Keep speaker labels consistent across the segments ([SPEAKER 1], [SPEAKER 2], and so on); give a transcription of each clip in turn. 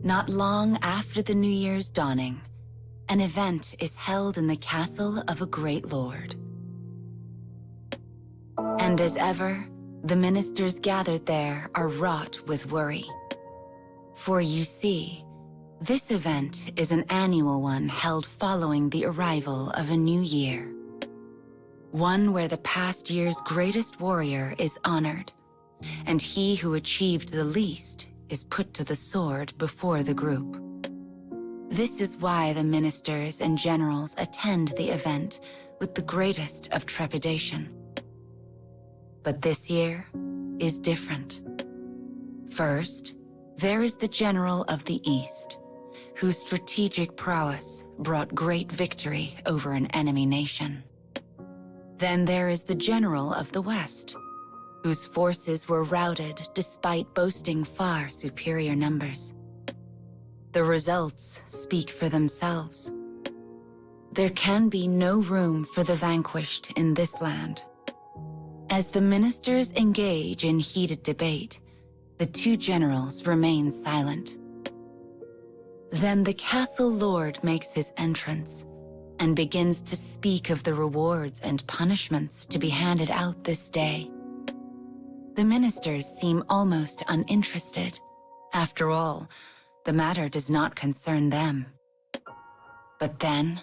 [SPEAKER 1] Not long after the New Year's dawning, an event is held in the castle of a great lord. And as ever, the ministers gathered there are wrought with worry. For you see, this event is an annual one held following the arrival of a new year. One where the past year's greatest warrior is honored, and he who achieved the least is put to the sword before the group. This is why the ministers and generals attend the event with the greatest of trepidation. But this year is different. First, there is the general of the East, whose strategic prowess brought great victory over an enemy nation. Then there is the general of the West, whose forces were routed despite boasting far superior numbers. The results speak for themselves. There can be no room for the vanquished in this land. As the ministers engage in heated debate, the two generals remain silent. Then the castle lord makes his entrance and begins to speak of the rewards and punishments to be handed out this day. The ministers seem almost uninterested. After all, the matter does not concern them. But then,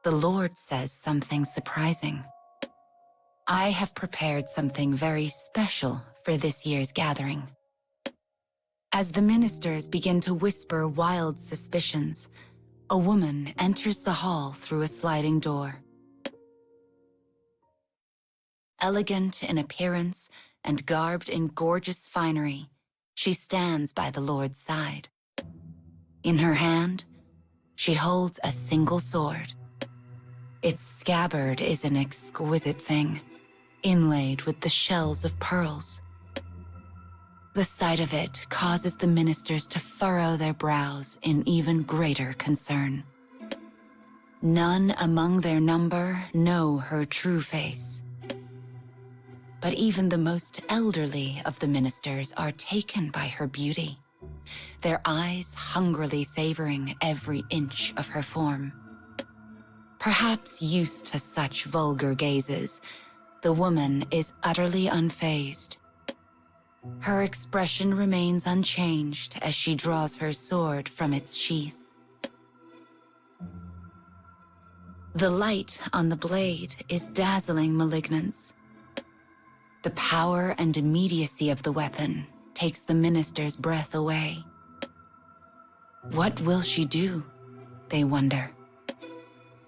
[SPEAKER 1] the Lord says something surprising. I have prepared something very special for this year's gathering. As the ministers begin to whisper wild suspicions, a woman enters the hall through a sliding door. Elegant in appearance and garbed in gorgeous finery, she stands by the Lord's side. In her hand, she holds a single sword. Its scabbard is an exquisite thing, inlaid with the shells of pearls. The sight of it causes the ministers to furrow their brows in even greater concern. None among their number know her true face. But even the most elderly of the ministers are taken by her beauty, their eyes hungrily savoring every inch of her form. Perhaps used to such vulgar gazes, the woman is utterly unfazed. Her expression remains unchanged as she draws her sword from its sheath. The light on the blade is dazzling malignance. The power and immediacy of the weapon takes the minister's breath away. What will she do? They wonder.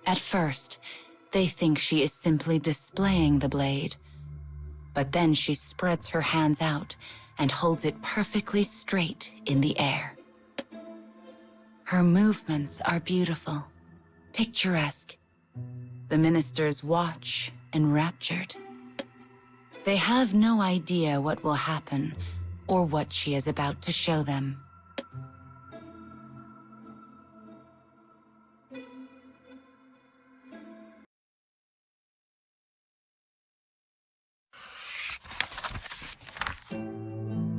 [SPEAKER 1] At first, they think she is simply displaying the blade, but then she spreads her hands out and holds it perfectly straight in the air. Her movements are beautiful, picturesque. The ministers watch, enraptured. They have no idea what will happen or what she is about to show them.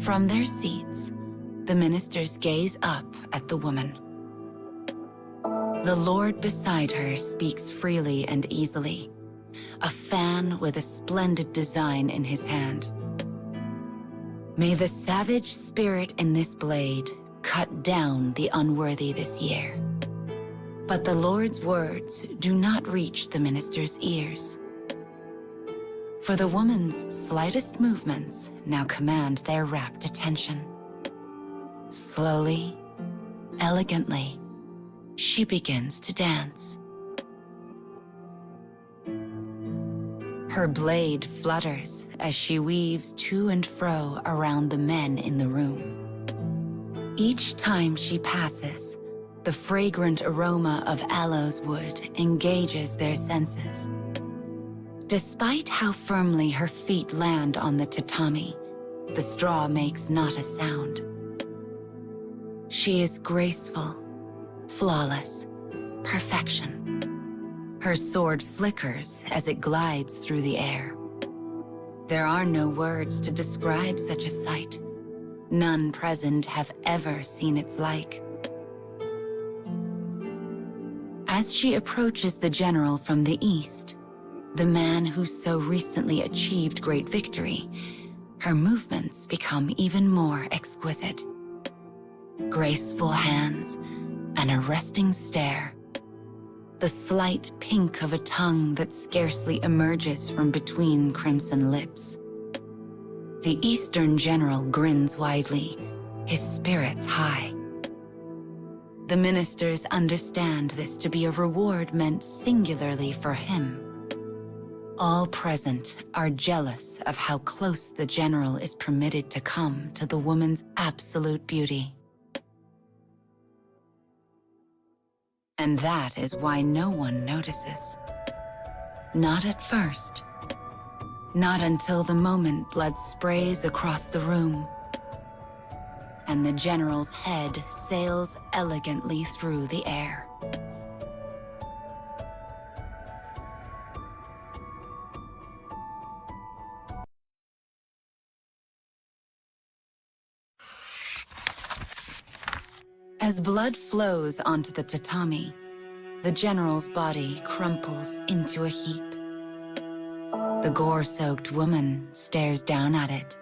[SPEAKER 1] From their seats, the ministers gaze up at the woman. The Lord beside her speaks freely and easily, a fan with a splendid design in his hand. May the savage spirit in this blade cut down the unworthy this year. But the Lord's words do not reach the minister's ears. For the woman's slightest movements now command their rapt attention. Slowly, elegantly, she begins to dance. Her blade flutters as she weaves to and fro around the men in the room. Each time she passes, the fragrant aroma of aloes wood engages their senses. Despite how firmly her feet land on the tatami, the straw makes not a sound. She is graceful, flawless, perfection. Her sword flickers as it glides through the air. There are no words to describe such a sight. None present have ever seen its like. As she approaches the general from the east, the man who so recently achieved great victory, her movements become even more exquisite. Graceful hands, an arresting stare, the slight pink of a tongue that scarcely emerges from between crimson lips. The Eastern general grins widely, his spirits high. The ministers understand this to be a reward meant singularly for him. All present are jealous of how close the general is permitted to come to the woman's absolute beauty. And that is why no one notices. Not at first. Not until the moment blood sprays across the room, and the general's head sails elegantly through the air. As blood flows onto the tatami, the general's body crumples into a heap. The gore-soaked woman stares down at it.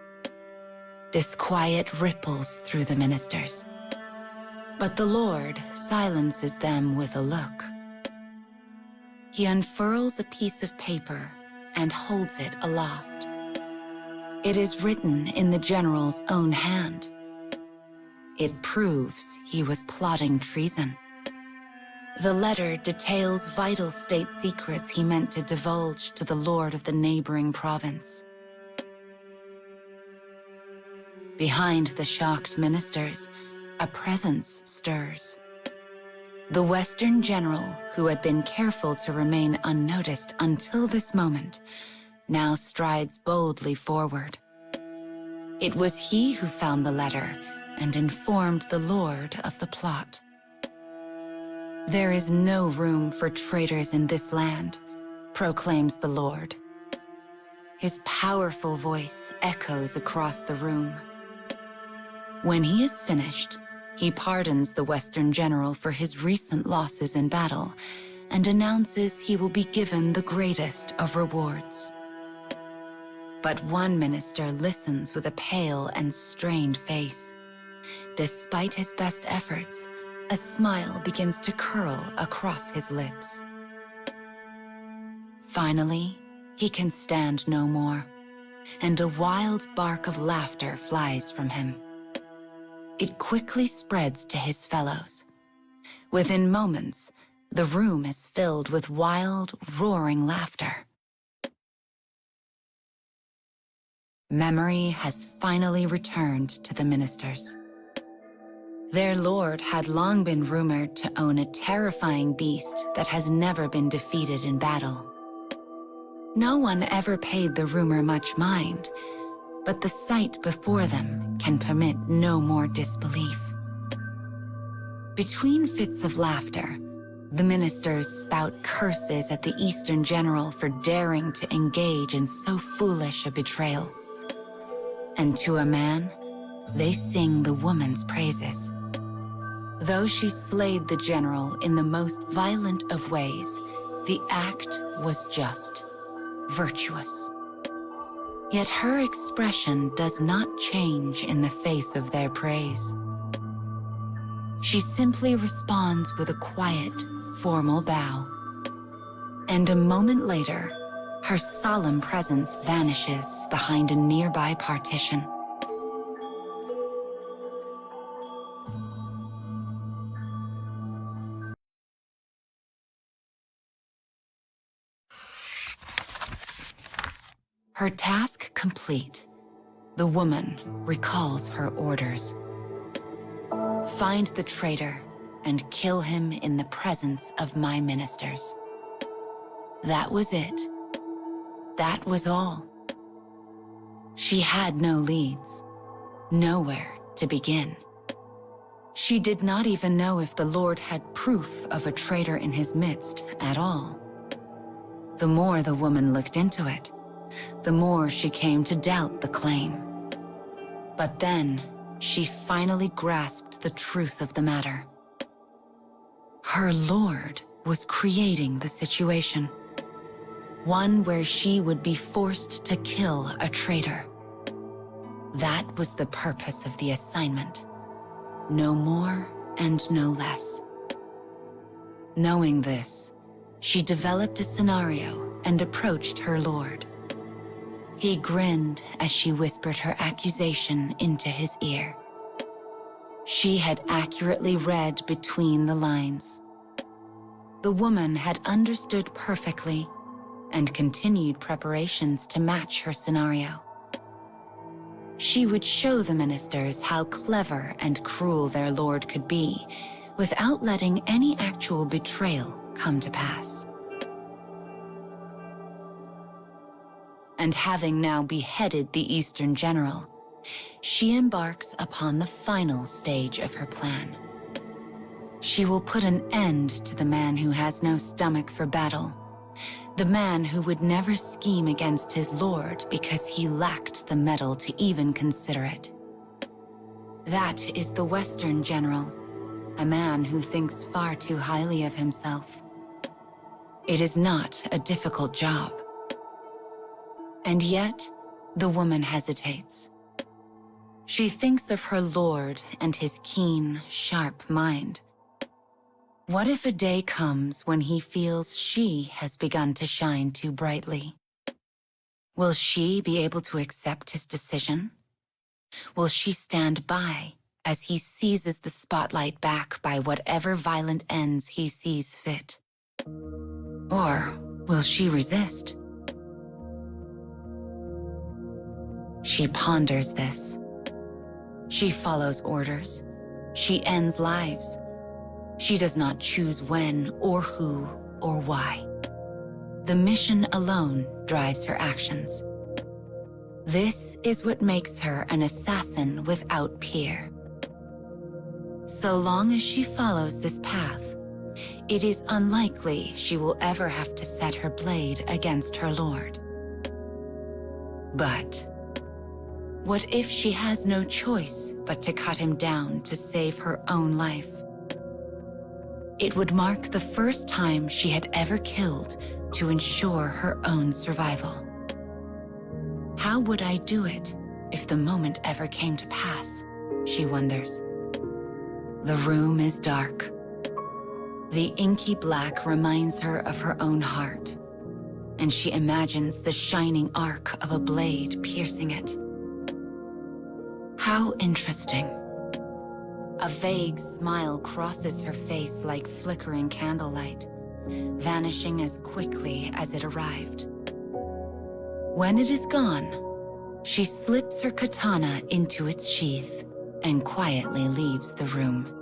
[SPEAKER 1] Disquiet ripples through the ministers. But the Lord silences them with a look. He unfurls a piece of paper and holds it aloft. It is written in the general's own hand. It proves he was plotting treason. The letter details vital state secrets he meant to divulge to the lord of the neighboring province. Behind the shocked ministers, a presence stirs. The Western general, who had been careful to remain unnoticed until this moment, now strides boldly forward. It was he who found the letter and informed the lord of the plot. There is no room for traitors in this land, proclaims the lord. His powerful voice echoes across the room. When he is finished, he pardons the Western general for his recent losses in battle and announces he will be given the greatest of rewards. But one minister listens with a pale and strained face. Despite his best efforts, a smile begins to curl across his lips. Finally, he can stand no more, and a wild bark of laughter flies from him. It quickly spreads to his fellows. Within moments, the room is filled with wild, roaring laughter. Memory has finally returned to the ministers. Their lord had long been rumored to own a terrifying beast that has never been defeated in battle. No one ever paid the rumor much mind, but the sight before them can permit no more disbelief. Between fits of laughter, the ministers spout curses at the Eastern general for daring to engage in so foolish a betrayal. And to a man, they sing the woman's praises. Though she slayed the general in the most violent of ways, the act was just, virtuous. Yet her expression does not change in the face of their praise. She simply responds with a quiet, formal bow. And a moment later, her solemn presence vanishes behind a nearby partition. Her task complete, the woman recalls her orders. Find the traitor and kill him in the presence of my ministers. That was it. That was all. She had no leads, nowhere to begin. She did not even know if the Lord had proof of a traitor in his midst at all. The more the woman looked into it, the more she came to doubt the claim. But then, she finally grasped the truth of the matter. Her lord was creating the situation. One where she would be forced to kill a traitor. That was the purpose of the assignment. No more and no less. Knowing this, she developed a scenario and approached her lord. He grinned as she whispered her accusation into his ear. She had accurately read between the lines. The woman had understood perfectly and continued preparations to match her scenario. She would show the ministers how clever and cruel their lord could be without letting any actual betrayal come to pass. And having now beheaded the Eastern General, she embarks upon the final stage of her plan. She will put an end to the man who has no stomach for battle, the man who would never scheme against his lord because he lacked the mettle to even consider it. That is the Western General, a man who thinks far too highly of himself. It is not a difficult job. And yet, the woman hesitates. She thinks of her lord and his keen, sharp mind. What if a day comes when he feels she has begun to shine too brightly? Will she be able to accept his decision? Will she stand by as he seizes the spotlight back by whatever violent ends he sees fit? Or will she resist? She ponders this. She follows orders. She ends lives. She does not choose when or who or why. The mission alone drives her actions. This is what makes her an assassin without peer. So long as she follows this path, it is unlikely she will ever have to set her blade against her lord. But what if she has no choice but to cut him down to save her own life? It would mark the first time she had ever killed to ensure her own survival. How would I do it if the moment ever came to pass, she wonders. The room is dark. The inky black reminds her of her own heart, and she imagines the shining arc of a blade piercing it. How interesting. A vague smile crosses her face like flickering candlelight, vanishing as quickly as it arrived. When it is gone, she slips her katana into its sheath and quietly leaves the room.